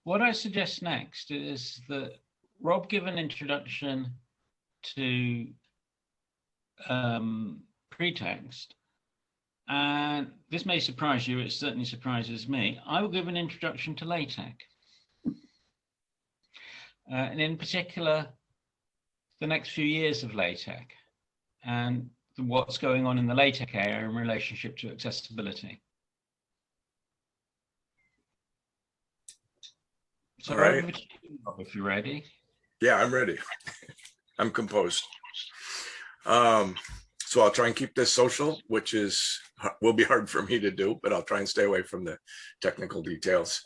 What I suggest next is that Rob give an introduction to PreTeXt, and this may surprise you, it certainly surprises me. I will give an introduction to LaTeX, and in particular, the next few years of LaTeX and what's going on in the LaTeX area in relationship to accessibility. So, all right, if you're ready. Yeah, I'm ready. I'm composed. So I'll try and keep this social, which will be hard for me to do, but I'll try and stay away from the technical details.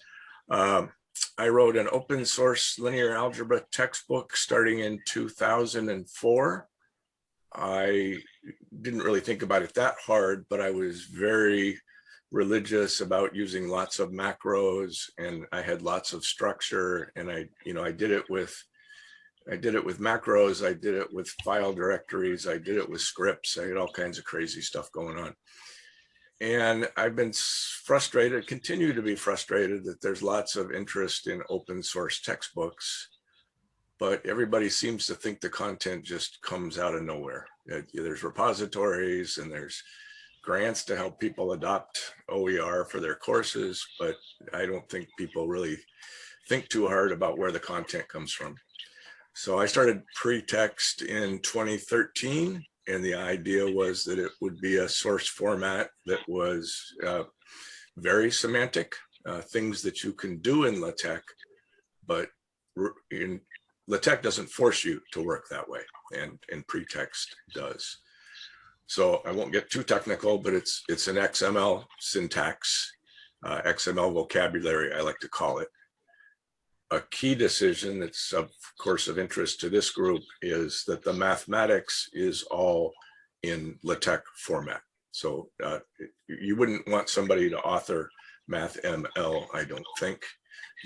I wrote an open source linear algebra textbook starting in 2004. I didn't really think about it that hard, but I was very religious about using lots of macros, and I had lots of structure, and I did it with macros, I did it with file directories, I did it with scripts, I had all kinds of crazy stuff going on. And I've been frustrated, continue to be frustrated, that there's lots of interest in open source textbooks, but everybody seems to think the content just comes out of nowhere. There's repositories and there's grants to help people adopt OER for their courses, but I don't think people really think too hard about where the content comes from. So I started PreTeXt in 2013, and the idea was that it would be a source format that was very semantic, things that you can do in LaTeX, but LaTeX doesn't force you to work that way, and PreTeXt does. So I won't get too technical, but it's an XML syntax, XML vocabulary, I like to call it. A key decision that's of course of interest to this group is that the mathematics is all in LaTeX format. So you wouldn't want somebody to author MathML, I don't think.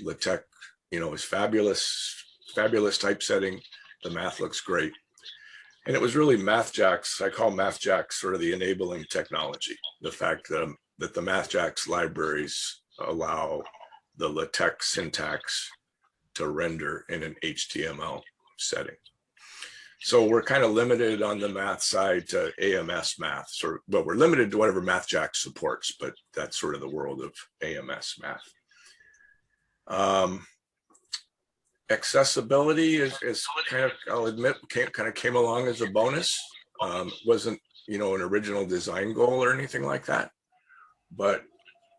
LaTeX, is fabulous typesetting. The math looks great. And it was really MathJax. I call MathJax sort of the enabling technology. The fact that the MathJax libraries allow the LaTeX syntax to render in an HTML setting. So we're kind of limited on the math side to AMS math. Well, we're limited to whatever MathJax supports, but that's sort of the world of AMS math. Accessibility is kind of, I'll admit, kind of came along as a bonus. Wasn't, an original design goal or anything like that. But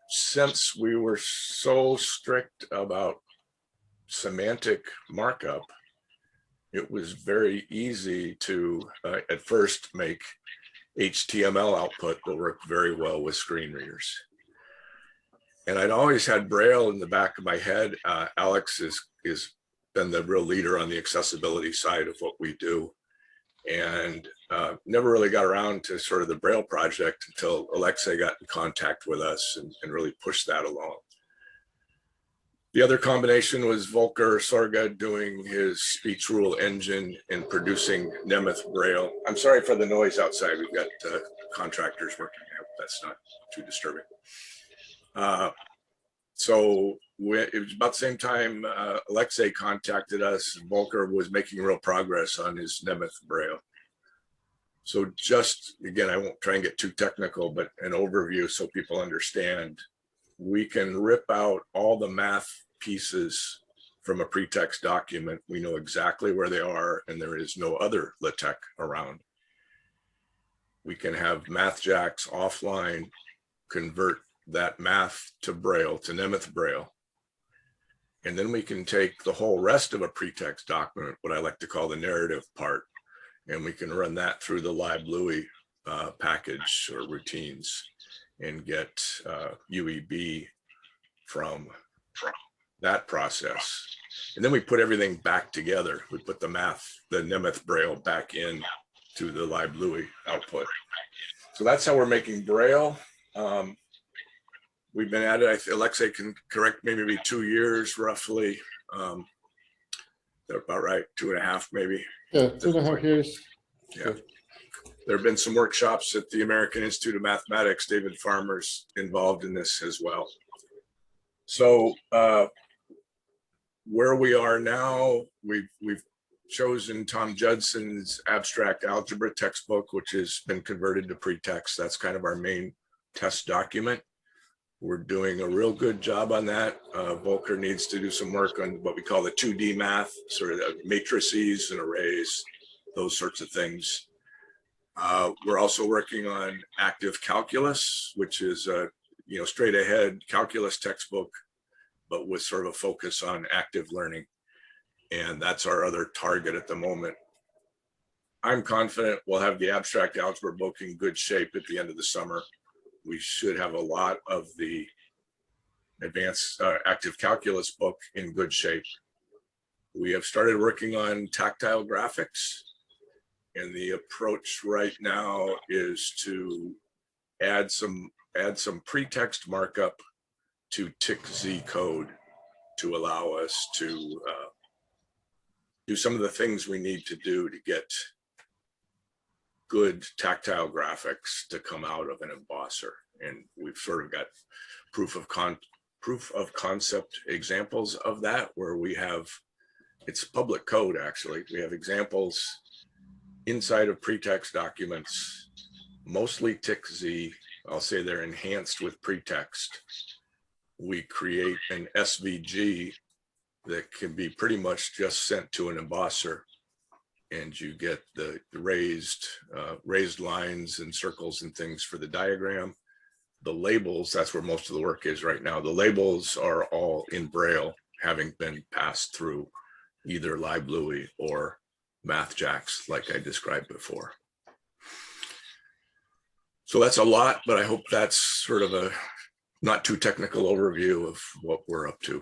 since we were so strict about semantic markup, it was very easy to, at first, make HTML output that worked very well with screen readers. And I'd always had Braille in the back of my head. Alex is been the real leader on the accessibility side of what we do, and never really got around to sort of the Braille project until Alexei got in contact with us and really pushed that along. The other combination was Volker Sorga doing his speech rule engine and producing Nemeth Braille. I'm sorry for the noise outside. We've got contractors working. I hope that's not too disturbing. So it was about the same time Alexei contacted us. Volker was making real progress on his Nemeth Braille. So just, again, I won't try and get too technical, but an overview so people understand. We can rip out all the math pieces from a PreTeXt document. We know exactly where they are, and there is no other LaTeX around. We can have MathJax offline convert that math to Braille, to Nemeth Braille. And then we can take the whole rest of a PreTeXt document, what I like to call the narrative part, and we can run that through the LibLouis package or routines and get UEB from that process. And then we put everything back together. We put the Nemeth Braille back in to the LibLouis output. So that's how we're making Braille. We've been at it, Alexei can correct me, maybe 2 years roughly. They're about right, 2.5 maybe. Yeah, 2.5 years. Yeah. There have been some workshops at the American Institute of Mathematics. David Farmer's involved in this as well. So where we are now, we've chosen Tom Judson's abstract algebra textbook, which has been converted to PreTeXt. That's kind of our main test document. We're doing a real good job on that. Volker needs to do some work on what we call the 2D math, sort of the matrices and arrays, those sorts of things. We're also working on active calculus, which is a straight ahead calculus textbook, but with sort of a focus on active learning. And that's our other target at the moment. I'm confident we'll have the abstract algebra book in good shape at the end of the summer. We should have a lot of the advanced active calculus book in good shape. We have started working on tactile graphics, and the approach right now is to add some PreTeXt markup to TIC-Z code to allow us to do some of the things we need to do to get good tactile graphics to come out of an embosser. And we've sort of got proof of concept examples of that, where we have, it's public code actually. We have examples inside of PreTeXt documents, mostly TIC-Z. I'll say they're enhanced with PreTeXt. We create an SVG that can be pretty much just sent to an embosser, and you get the raised lines and circles and things for the diagram. The labels, that's where most of the work is right now. The labels are all in Braille, having been passed through either LibLouis or MathJax, like I described before. So that's a lot, but I hope that's sort of a not too technical overview of what we're up to.